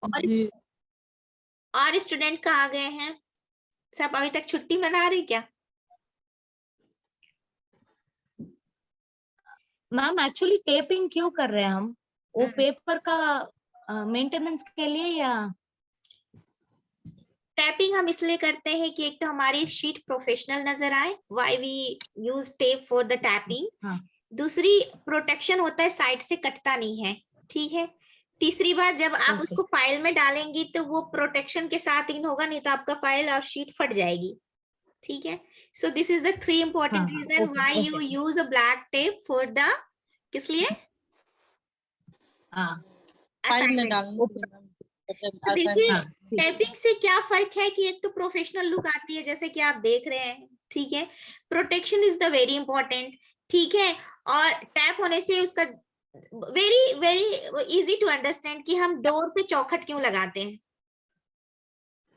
और जी स्टूडेंट कहाँ गए हैं? सब अभी तक छुट्टी मना रहे क्या? मैम एक्चुअली टेपिंग क्यों कर रहे हैं हम? वो पेपर का मेंटेनेंस के लिए या? टैपिंग हम इसलिए करते हैं कि एक तो हमारी शीट प्रोफेशनल नजर आए, why we use tape for the taping. दूसरी प्रोटेक्शन होता है, साइड से कटता नहीं है, ठीक है। तीसरी बात, जब आप उसको फाइल में डालेंगी तो वो प्रोटेक्शन के साथ इन होगा, नहीं तो आपका फाइल और शीट फट जाएगी, ठीक है। So this is the 3 important reason why you use a black tape for the, किस लिए? फाइल में डालने। तो देखिए टैपिंग से क्या फर्क है कि एक तो प्रोफेशनल लुक आती है जैसे कि आप देख रहे हैं, ठीक है। Protection is the very important, ठीक है। और टैप होने से उसका very very easy to understand कि हम डोर पे चौखट क्यों लगाते हैं।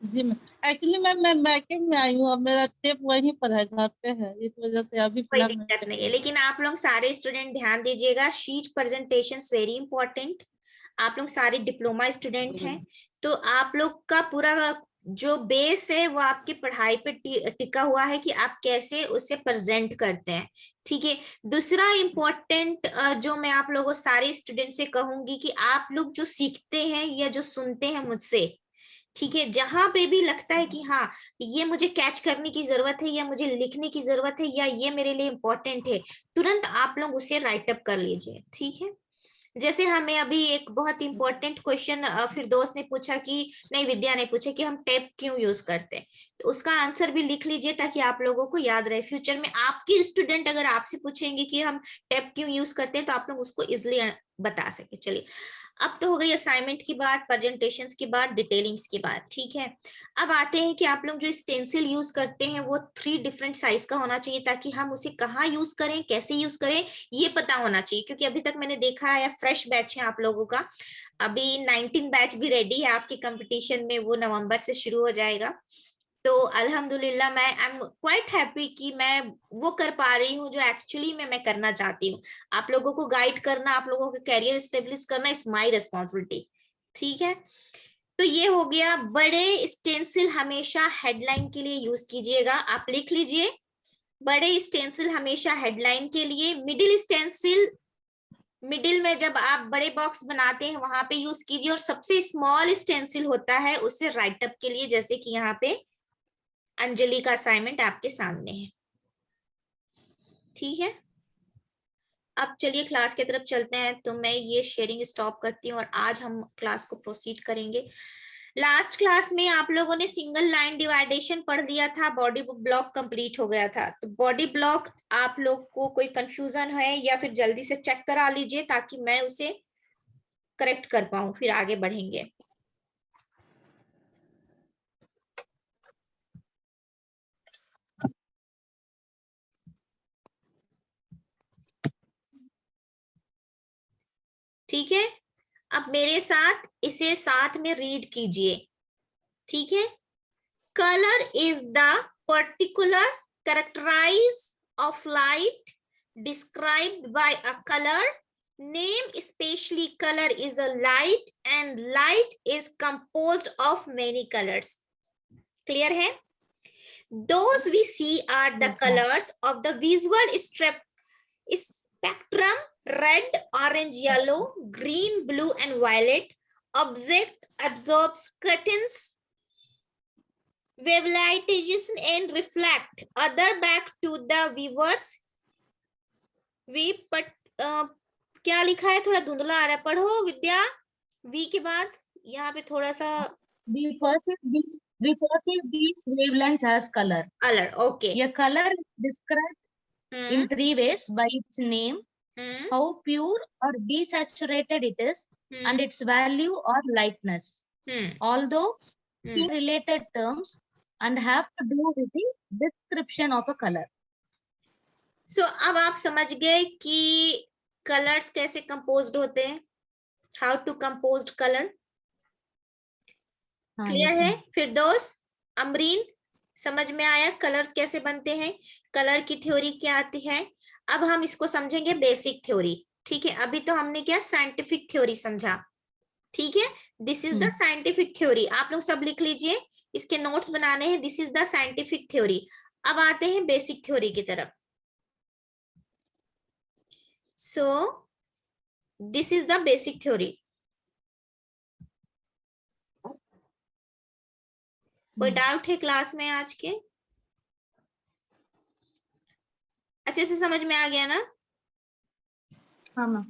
जी एक्चुअली मैं मैके में आई हूँ, अब मेरा टेप वहीं पर है, घर पे है, इस वजह से अभी कोई दिक्कत नहीं है, लेकिन आप लोग सारे स्टूडेंट ध्यान दीजिएगा, शीट प्रेजेंटेशन वेरी इंपॉर्टेंट। आप लोग सारे डिप्लोमा स्टूडेंट हैं, तो आप लोग का पूरा जो बेस है वो आपकी पढ़ाई पे टिका हुआ है कि आप कैसे उसे प्रेजेंट करते हैं, ठीक है। दूसरा इम्पोर्टेंट जो मैं आप लोगों सारे स्टूडेंट से कहूंगी कि आप लोग जो सीखते हैं या जो सुनते हैं मुझसे, ठीक है, जहां पे भी लगता है कि हाँ ये मुझे कैच करने की जरूरत है या मुझे लिखने की जरूरत है या ये मेरे लिए इम्पोर्टेंट है, तुरंत आप लोग उसे राइट अप कर लीजिए, ठीक है। जैसे हमें अभी एक बहुत इंपॉर्टेंट क्वेश्चन फिर दोस्त ने पूछा कि नहीं, विद्या ने पूछा कि हम टेप क्यों यूज करते हैं, तो उसका आंसर भी लिख लीजिए ताकि आप लोगों को याद रहे। फ्यूचर में आपके स्टूडेंट अगर आपसे पूछेंगे कि हम टेप क्यों यूज करते हैं तो आप लोग उसको इजिली बता सके। चलिए, अब तो हो गई असाइनमेंट की बात, प्रेजेंटेशंस की बात, डिटेलिंग्स की बात, ठीक है। अब आते हैं कि आप लोग जो स्टेंसिल यूज करते हैं वो 3 डिफरेंट साइज का होना चाहिए ताकि हम उसे कहाँ यूज करें, कैसे यूज करें, ये पता होना चाहिए। क्योंकि अभी तक मैंने देखा है फ्रेश बैच है आप लोगों का, अभी 19 बैच भी रेडी है आपके कंपटीशन में, वो नवंबर से शुरू हो जाएगा। तो अल्हम्दुलिल्लाह मैं आई एम क्वाइट हैप्पी कि मैं वो कर पा रही हूँ जो एक्चुअली मैं करना चाहती हूँ। आप लोगों को गाइड करना, आप लोगों का कैरियर स्टेब्लिश करना इज माय रिस्पॉन्सिबिलिटी, ठीक है। तो ये हो गया। बड़े स्टेंसिल हमेशा हेडलाइन के लिए यूज कीजिएगा, आप लिख लीजिए, बड़े स्टेंसिल हमेशा हेडलाइन के लिए। मिडिल स्टेंसिल, मिडिल में जब आप बड़े बॉक्स बनाते हैं वहां पे यूज कीजिए, और सबसे स्मॉल स्टेंसिल होता है उसे राइट अप के लिए, जैसे कि यहाँ पे अंजलि का असाइनमेंट आपके सामने है, ठीक है। अब चलिए क्लास की तरफ चलते हैं, तो मैं ये शेयरिंग स्टॉप करती हूँ और आज हम क्लास को प्रोसीड करेंगे। लास्ट क्लास में आप लोगों ने सिंगल लाइन डिवाइडेशन पढ़ लिया था, बॉडी ब्लॉक कंप्लीट हो गया था। तो बॉडी ब्लॉक आप लोग को कोई कंफ्यूजन है या फिर जल्दी से चेक करा लीजिए ताकि मैं उसे करेक्ट कर पाऊं, फिर आगे बढ़ेंगे। ठीक है, अब मेरे साथ इसे साथ में रीड कीजिए, ठीक है। Colour is the particular characterise of light described by a colour name, specially colour is a light and light is composed of many colours. Clear है? Those we see are the colors of the visual spectrum: red, orange, yellow, green, blue, and violet. Object absorbs curtains, wavelengthization, and reflect other back to the viewers. क्या लिखा है, थोड़ा धुंधला आ रहा है, पढ़ो विद्या। We के बाद यहाँ पे थोड़ा सा we perceive these wavelengths as color. color, okay. A color is described in 3 ways: by its name, how pure or desaturated it is, and its value or lightness. Although these related terms and have to do with the description of a color. So अब आप समझ गए कि colours कैसे composed होते हैं, how to composed colour. Clear है? फिर दोस्त अमरीन, समझ में आया कलर्स कैसे बनते हैं, कलर की थ्योरी क्या आती है। अब हम इसको समझेंगे बेसिक थ्योरी, ठीक है। अभी तो हमने क्या साइंटिफिक थ्योरी समझा, ठीक है, this is the scientific theory. आप लोग सब लिख लीजिए, इसके नोट्स बनाने हैं। This is the scientific theory. अब आते हैं बेसिक थ्योरी की तरफ। सो this is the basic theory. कोई डाउट है क्लास में आज के? अच्छे से समझ में आ गया ना? हाँ मैम।